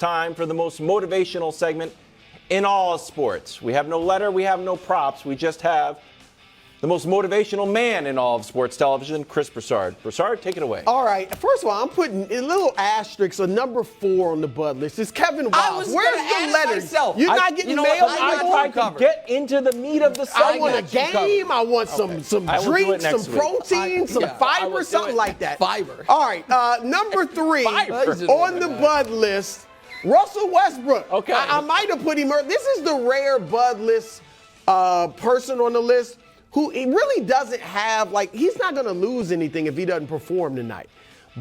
time for the most motivational segment in all of sports. We have no letter, we have no props, we just have the most motivational man in all of sports television, Chris Broussard. Broussard, take it away. All right. First of all, I'm putting a little asterisk, a number 4 on the Bud list. It's Kevin Wiles. Where's the letter? Myself. You're not getting mail. I tried to get into the meat of the segment. I want a game. I want some drinks, some protein, some fiber, something like that. Fiber. All right. Number 3 on the Bud list, Russell Westbrook. Okay. I might have put him. This is the rare Bud list person on the list who he really doesn't have, he's not going to lose anything if he doesn't perform tonight.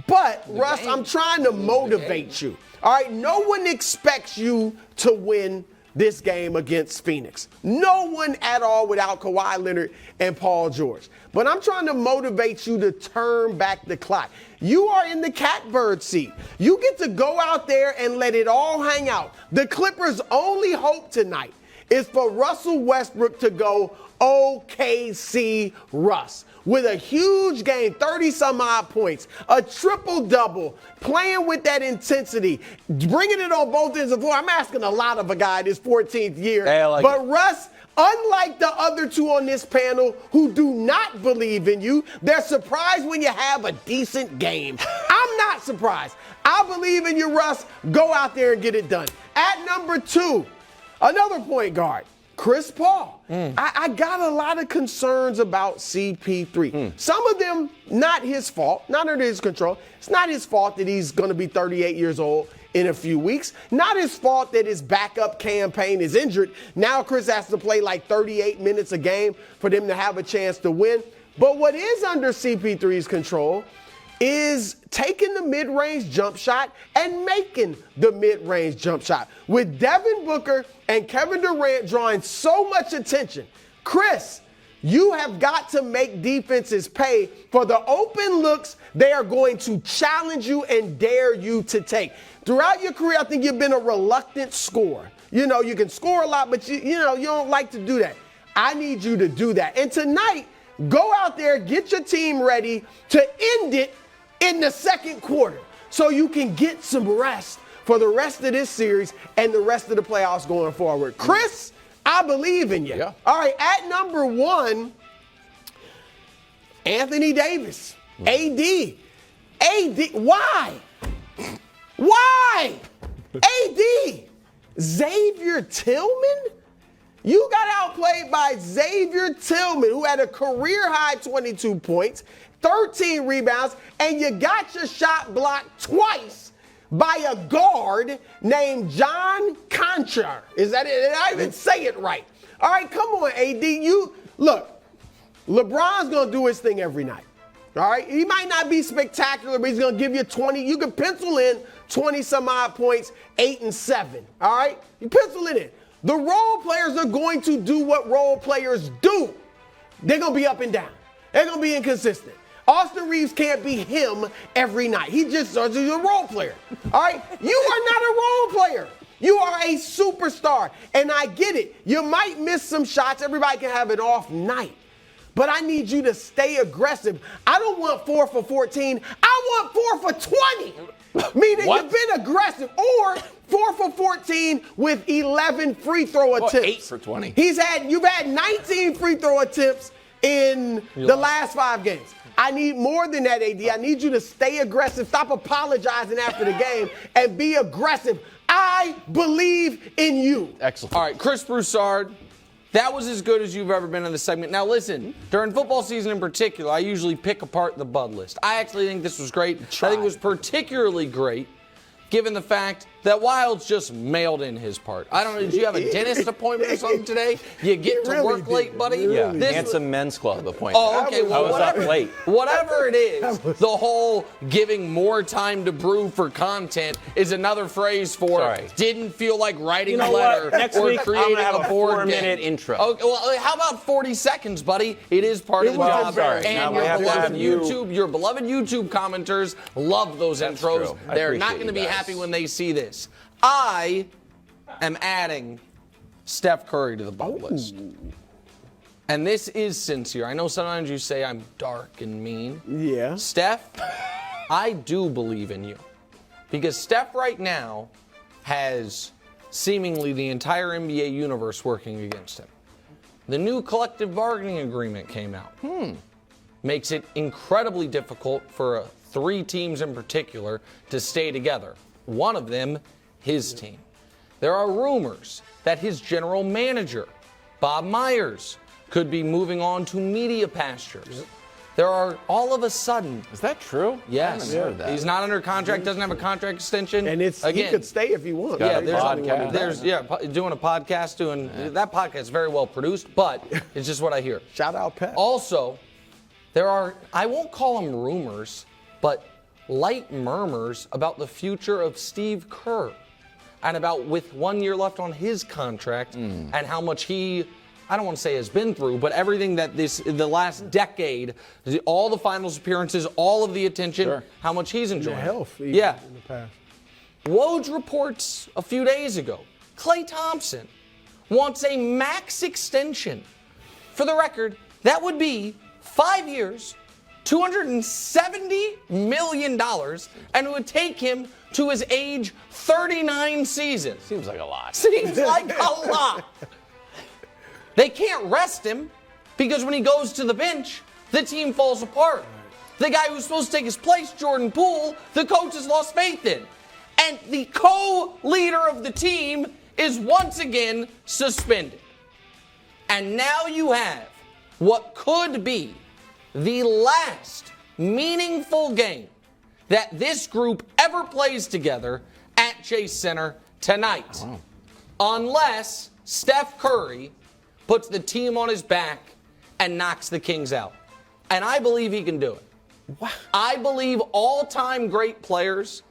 But, Russ, I'm trying to motivate you. All right, no one expects you to win this game against Phoenix. No one at all without Kawhi Leonard and Paul George. But I'm trying to motivate you to turn back the clock. You are in the catbird seat. You get to go out there and let it all hang out. The Clippers' only hope tonight is for Russell Westbrook to go OKC Russ with a huge game, 30-some-odd points, a triple-double, playing with that intensity, bringing it on both ends of the floor. I'm asking a lot of a guy this 14th year. But Russ, unlike the other two on this panel who do not believe in you, they're surprised when you have a decent game. I'm not surprised. I believe in you, Russ. Go out there and get it done. At number 2, another point guard, Chris Paul. I got a lot of concerns about CP3. Some of them, not his fault, not under his control. It's not his fault that he's going to be 38 years old in a few weeks. Not his fault that his backup campaign is injured. Now Chris has to play 38 minutes a game for them to have a chance to win. But what is under CP3's control is taking the mid-range jump shot and making the mid-range jump shot. With Devin Booker and Kevin Durant drawing so much attention, Chris, you have got to make defenses pay for the open looks they are going to challenge you and dare you to take. Throughout your career, I think you've been a reluctant scorer. You can score a lot, but you don't like to do that. I need you to do that. And tonight, go out there, get your team ready to end it in the second quarter so you can get some rest for the rest of this series and the rest of the playoffs going forward. Chris, I believe in you. Yeah. All right, at number 1, Anthony Davis, AD. Why? Why? AD, Xavier Tillman? You got outplayed by Xavier Tillman, who had a career-high 22 points, 13 rebounds, and you got your shot blocked twice by a guard named John Conchar. Is that it? Did I even say it right? All right, come on, AD. Look, LeBron's going to do his thing every night. All right? He might not be spectacular, but he's going to give you 20. You can pencil in 20-some-odd points, 8 and 7. All right? You pencil it in. The role players are going to do what role players do. They're going to be up and down. They're going to be inconsistent. Austin Reeves can't be him every night. He's a role player. All right? You are not a role player. You are a superstar. And I get it. You might miss some shots. Everybody can have an off night. But I need you to stay aggressive. I don't want 4 for 14. I want 4 for 20. Meaning you've been aggressive. Or 4 for 14 with 11 free throw attempts. 8 for 20. You've had 19 free throw attempts in the last 5 games. I need more than that, AD. I need you to stay aggressive. Stop apologizing after the game and be aggressive. I believe in you. Excellent. All right, Chris Broussard, that was as good as you've ever been in the segment. Now, listen, during football season in particular, I usually pick apart the Bud list. I actually think this was great. I think it was particularly great given the fact that Wilds just mailed in his part. I don't know, did you have a dentist appointment or something today? You get to work late, buddy? Yeah, Handsome Men's Club appointment. Oh, okay. Well, I was up late. Whatever it is, the whole giving more time to brew for content is another phrase for didn't feel like writing a letter or creating a board game. 4-minute intro. Okay, well, how about 40 seconds, buddy? It is part of the job. And your beloved YouTube commenters love those intros. They're not going to be happy when they see this. I am adding Steph Curry to the Bud list. And this is sincere. I know sometimes you say I'm dark and mean. Yeah. Steph, I do believe in you. Because Steph right now has seemingly the entire NBA universe working against him. The new collective bargaining agreement came out. Makes it incredibly difficult for 3 teams in particular to stay together. One of them, his team. There are rumors that his general manager, Bob Myers, could be moving on to media pastures. There are all of a sudden. Is that true? Yes. I haven't heard that. He's not under contract, doesn't have a contract extension. And he could stay if he wants. Yeah, Podcast. doing a podcast, that podcast is very well produced, but it's just what I hear. Shout out Pep. Also, there are, I won't call them rumors, but light murmurs about the future of Steve Kerr and about with 1 year left on his contract and how much he, I don't want to say has been through, but everything that the last decade, all the finals appearances, all of the attention, how much he's enjoying. The health. In the past. Woj reports a few days ago, Klay Thompson wants a max extension. For the record, that would be 5 years, $270 million, and it would take him to his age 39 season. Seems like a lot. Seems like a lot. They can't rest him because when he goes to the bench, the team falls apart. The guy who's supposed to take his place, Jordan Poole, the coach has lost faith in. And the co-leader of the team is once again suspended. And now you have what could be the last meaningful game that this group ever plays together at Chase Center tonight. Wow. Unless Steph Curry puts the team on his back and knocks the Kings out. And I believe he can do it. Wow. I believe all-time great players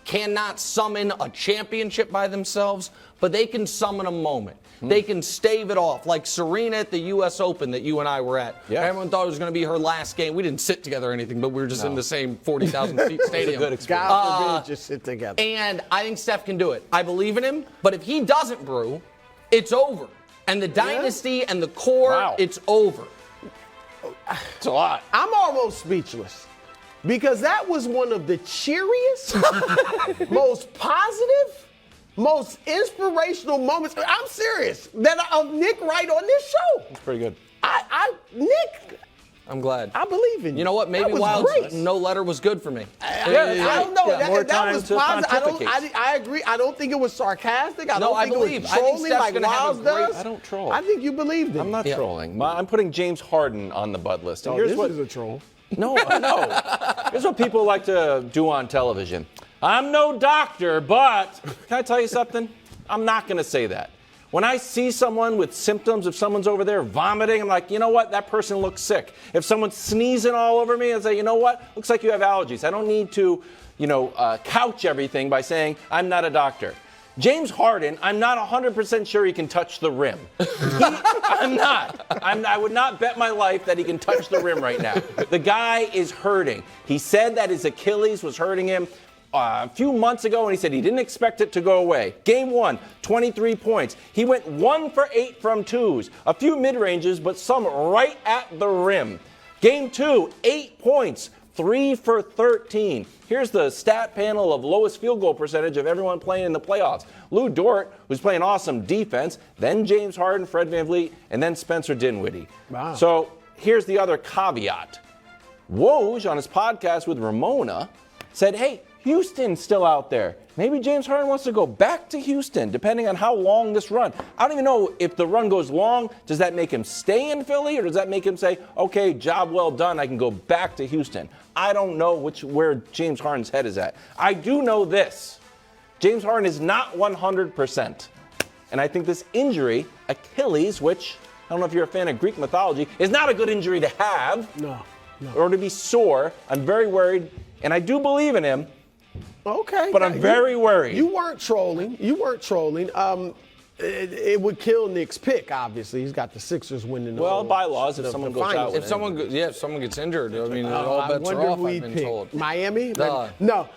cannot summon a championship by themselves, but they can summon a moment. They can stave it off, like Serena at the U.S. Open that you and I were at. Yes. Everyone thought it was going to be her last game. We didn't sit together or anything, but we were just in the same 40,000-seat stadium. Good experience. God forbid, just sit together. And I think Steph can do it. I believe in him, but if he doesn't, Brew, it's over. And the dynasty and the core, it's over. It's a lot. I'm almost speechless because that was one of the cheeriest, most positive, most inspirational moments. I'm serious. Of Nick Wright on this show. It's pretty good. Nick, I'm glad. I believe in you. You know what? Maybe That was Wild's great. no letter was good for me. I don't know. More That time was to positive. pontificate. I agree. I don't think it was sarcastic. I No, don't I think it believe. was I think trolling Steph's like gonna have a Wiles great- does. I don't troll. I think you believed in I'm not Yeah. trolling. I'm putting James Harden on the bud list. And here's this what is a troll. No. Here's what people like to do on television. I'm no doctor, but can I tell you something? I'm not going to say that. When I see someone with symptoms, if someone's over there vomiting, I'm like, you know what? That person looks sick. If someone's sneezing all over me, I say, you know what? Looks like you have allergies. I don't need to, couch everything by saying I'm not a doctor. James Harden, I'm not 100% sure he can touch the rim. I'm not. I would not bet my life that he can touch the rim right now. The guy is hurting. He said that his Achilles was hurting him a few months ago, and he said he didn't expect it to go away. Game 1, 23 points. He went 1 for 8 from twos. A few mid-ranges, but some right at the rim. Game 2, 8 points. 3 for 13. Here's the stat panel of lowest field goal percentage of everyone playing in the playoffs. Lou Dort, who's playing awesome defense, then James Harden, Fred VanVleet, and then Spencer Dinwiddie. Wow. So here's the other caveat. Woj, on his podcast with Ramona, said, hey, Houston's still out there. Maybe James Harden wants to go back to Houston, depending on how long this run. I don't even know if the run goes long. Does that make him stay in Philly, or does that make him say, okay, job well done, I can go back to Houston? I don't know where James Harden's head is at. I do know this. James Harden is not 100%. And I think this injury, Achilles, which, I don't know if you're a fan of Greek mythology, is not a good injury to have. No. Or to be sore. I'm very worried, and I do believe in him. Okay. But I'm very worried. You weren't trolling. It would kill Nick's pick, obviously. He's got the Sixers winning. Well, bylaws, if someone goes out with If someone gets injured, I mean, all I bets are wonder off, who I've he'd been pick. told. Miami? Duh. No.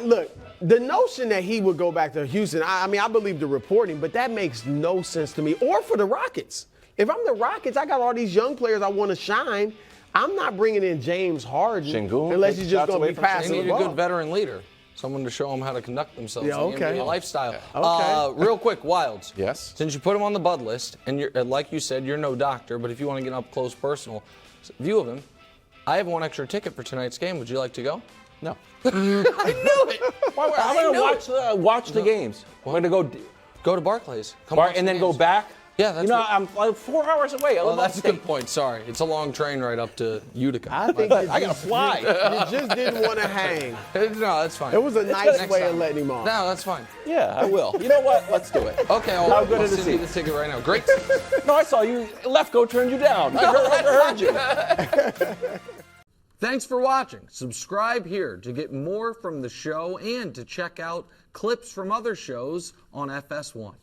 Look, the notion that he would go back to Houston, I believe the reporting, but that makes no sense to me. Or for the Rockets. If I'm the Rockets, I got all these young players I want to shine. I'm not bringing in James Harden Sengun, unless he's just shots going to away be from They passing need the a ball. good veteran leader. Someone to show them how to conduct themselves Yeah, in the okay. NBA lifestyle. Okay. Real quick, Wilds. Yes? Since you put him on the Bud list, and you're, like you said, you're no doctor, but if you want to get an up-close personal view of him, I have one extra ticket for tonight's game. Would you like to go? No. I knew it. I'm going to watch the games. I'm going to Go to Barclays. and then go back. Yeah, that's I'm like 4 hours away. Oh, that's a good point. Sorry. It's a long train right up to Utica. I think I got to fly. you just didn't want to hang. No, that's fine. It was a nice Next way time. of letting him off. No, that's fine. Yeah, I will. You know what? Let's do it. Okay, How good I'll is the send you seat? the ticket right now. Great. No, I saw you. Lefko turned you down. I heard you. Thanks for watching. Subscribe here to get more from the show and to check out clips from other shows on FS1.